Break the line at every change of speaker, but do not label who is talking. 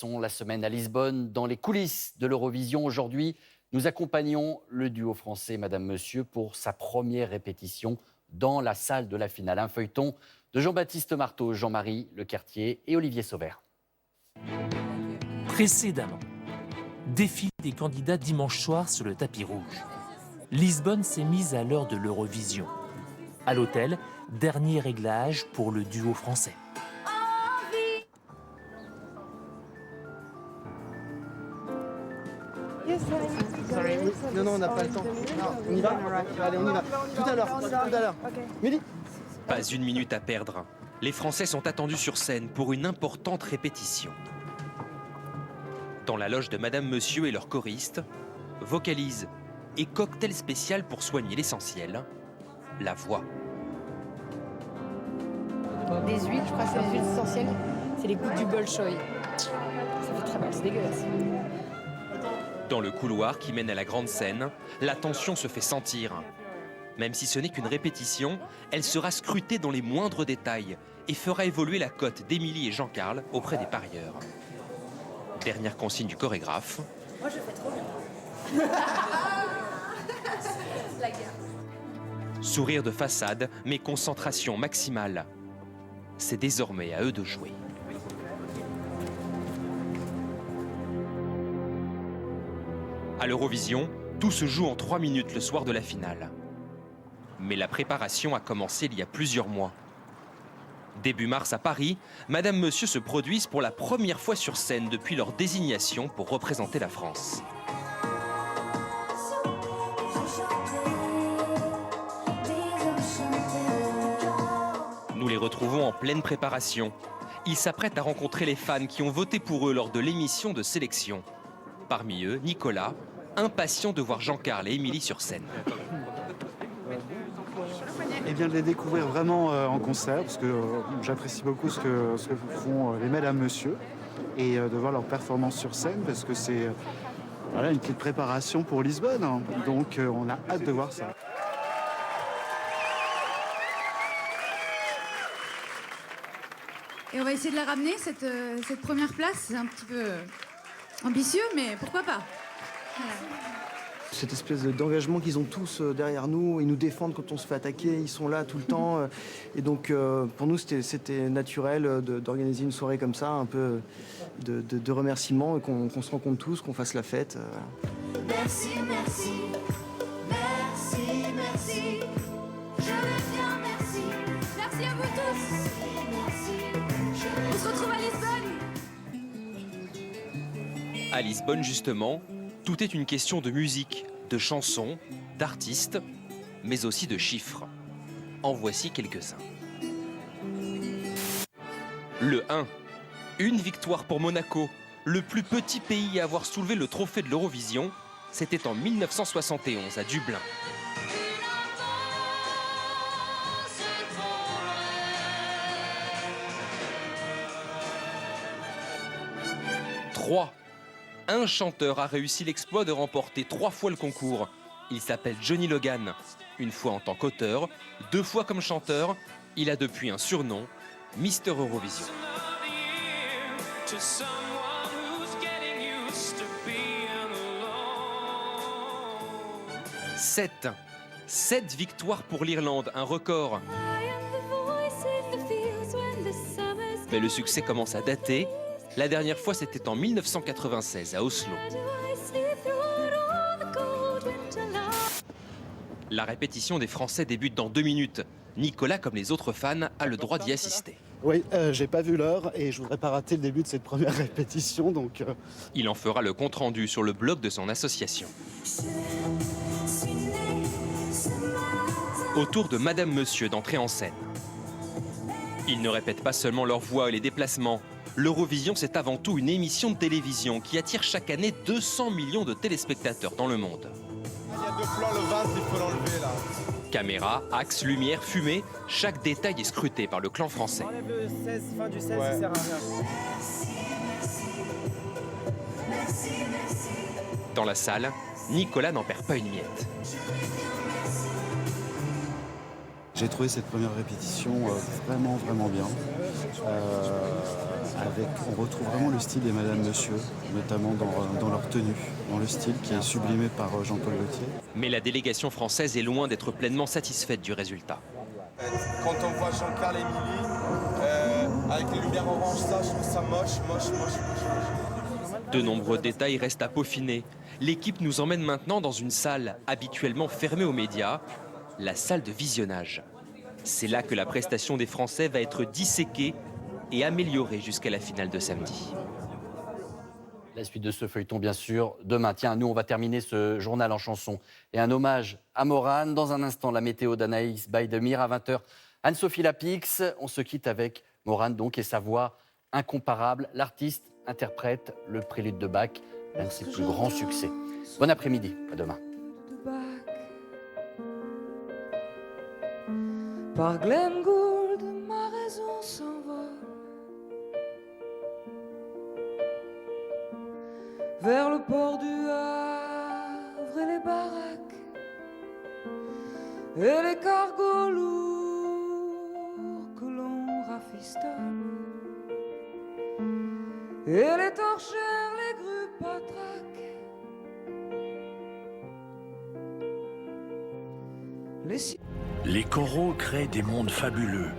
La semaine à Lisbonne, dans les coulisses de l'Eurovision. Aujourd'hui, nous accompagnons le duo français Madame Monsieur pour sa première répétition dans la salle de la finale. Un feuilleton de Jean-Baptiste Marteau, Jean-Marie Lequertier et Olivier Sauvert.
Précédemment, défilé des candidats dimanche soir sur le tapis rouge. Lisbonne s'est mise à l'heure de l'Eurovision. À l'hôtel, dernier réglage pour le duo français.
Non, on n'a pas le temps. On y va? Allez, on y va. Tout à l'heure. Midi.
Pas une minute à perdre. Les Français sont attendus sur scène pour une importante répétition. Dans la loge de Madame Monsieur et leurs choristes, vocalise et cocktail spécial pour soigner l'essentiel, la voix.
Des huiles, je crois que c'est les huiles essentielles. C'est les gouttes du Bolshoi. Ça fait très mal, c'est dégueulasse.
Dans le couloir qui mène à la grande scène, la tension se fait sentir. Même si ce n'est qu'une répétition, elle sera scrutée dans les moindres détails et fera évoluer la cote d'Émilie et Jean-Carl auprès des parieurs. Dernière consigne du chorégraphe.
Moi, je fais trop bien. La guerre.
Sourire de façade, mais concentration maximale. C'est désormais à eux de jouer. À l'Eurovision, tout se joue en 3 minutes le soir de la finale. Mais la préparation a commencé il y a plusieurs mois. Début mars à Paris, Madame Monsieur se produisent pour la première fois sur scène depuis leur désignation pour représenter la France. Nous les retrouvons en pleine préparation. Ils s'apprêtent à rencontrer les fans qui ont voté pour eux lors de l'émission de sélection. Parmi eux, Nicolas, impatient de voir Jean-Carl et Émilie sur scène.
Et bien de les découvrir vraiment en concert, parce que j'apprécie beaucoup ce que font les Mesdames Monsieur, et de voir leur performance sur scène, parce que c'est une petite préparation pour Lisbonne, hein. Donc on a hâte de voir ça.
Et on va essayer de la ramener, cette première place. C'est un petit peu ambitieux, mais pourquoi pas? Voilà.
Cette espèce d'engagement qu'ils ont tous derrière nous, ils nous défendent quand on se fait attaquer, ils sont là tout le temps. Et donc pour nous c'était naturel d'organiser une soirée comme ça, un peu de remerciements, et qu'on se rencontre tous, qu'on fasse la fête.
Merci, merci, merci, merci. Je vais bien, merci.
Merci à vous tous. On se retrouve à Lisbonne.
À Lisbonne, justement, tout est une question de musique, de chansons, d'artistes, mais aussi de chiffres. En voici quelques-uns. Le 1. Une victoire pour Monaco, le plus petit pays à avoir soulevé le trophée de l'Eurovision. C'était en 1971 à Dublin. 3. Un chanteur a réussi l'exploit de remporter 3 fois le concours. Il s'appelle Johnny Logan. Une fois en tant qu'auteur, 2 fois comme chanteur. Il a depuis un surnom, Mister Eurovision. 7. 7 victoires pour l'Irlande, un record. Mais le succès commence à dater. La dernière fois, c'était en 1996 à Oslo. La répétition des Français débute dans 2 minutes. Nicolas, comme les autres fans, a le droit d'y assister.
Oui, j'ai pas vu l'heure et je voudrais pas rater le début de cette première répétition, donc...
Il en fera le compte-rendu sur le blog de son association. Au tour de Madame Monsieur d'entrer en scène. Ils ne répètent pas seulement leur voix et les déplacements. L'Eurovision, c'est avant tout une émission de télévision qui attire chaque année 200 millions de téléspectateurs dans le monde.
Il y a 2 plans, le vase, il faut l'enlever là.
Caméra, axe, lumière, fumée, chaque détail est scruté par le clan français.
Enlève le 16, fin du 16,
Ouais.
ça sert à rien.
Dans la salle, Nicolas n'en perd pas une miette.
J'ai trouvé cette première répétition vraiment bien. On retrouve vraiment le style des Madame Monsieur, notamment dans leur tenue, dans le style qui est sublimé par Jean-Paul Gaultier.
Mais la délégation française est loin d'être pleinement satisfaite du résultat.
Quand on voit Jean-Carl Émilie, avec les lumières orange, ça, je trouve ça moche.
De nombreux détails restent à peaufiner. L'équipe nous emmène maintenant dans une salle habituellement fermée aux médias, la salle de visionnage. C'est là que la prestation des Français va être disséquée et améliorée jusqu'à la finale de samedi.
La suite de ce feuilleton, bien sûr, demain. Tiens, nous, on va terminer ce journal en chanson. Et un hommage à Morane. Dans un instant, la météo d'Anaïs Baïdemir. À 20h, Anne-Sophie Lapix. On se quitte avec Morane, donc, et sa voix incomparable. L'artiste interprète le prélude de Bach, l'un de ses plus grands succès. Bon après-midi, à demain.
Par Glenn Gould, ma raison s'envole vers le port du Havre et les baraques et les cargos lourds que l'on rafistole et les torchères, les grues patraques,
les coraux créent des mondes fabuleux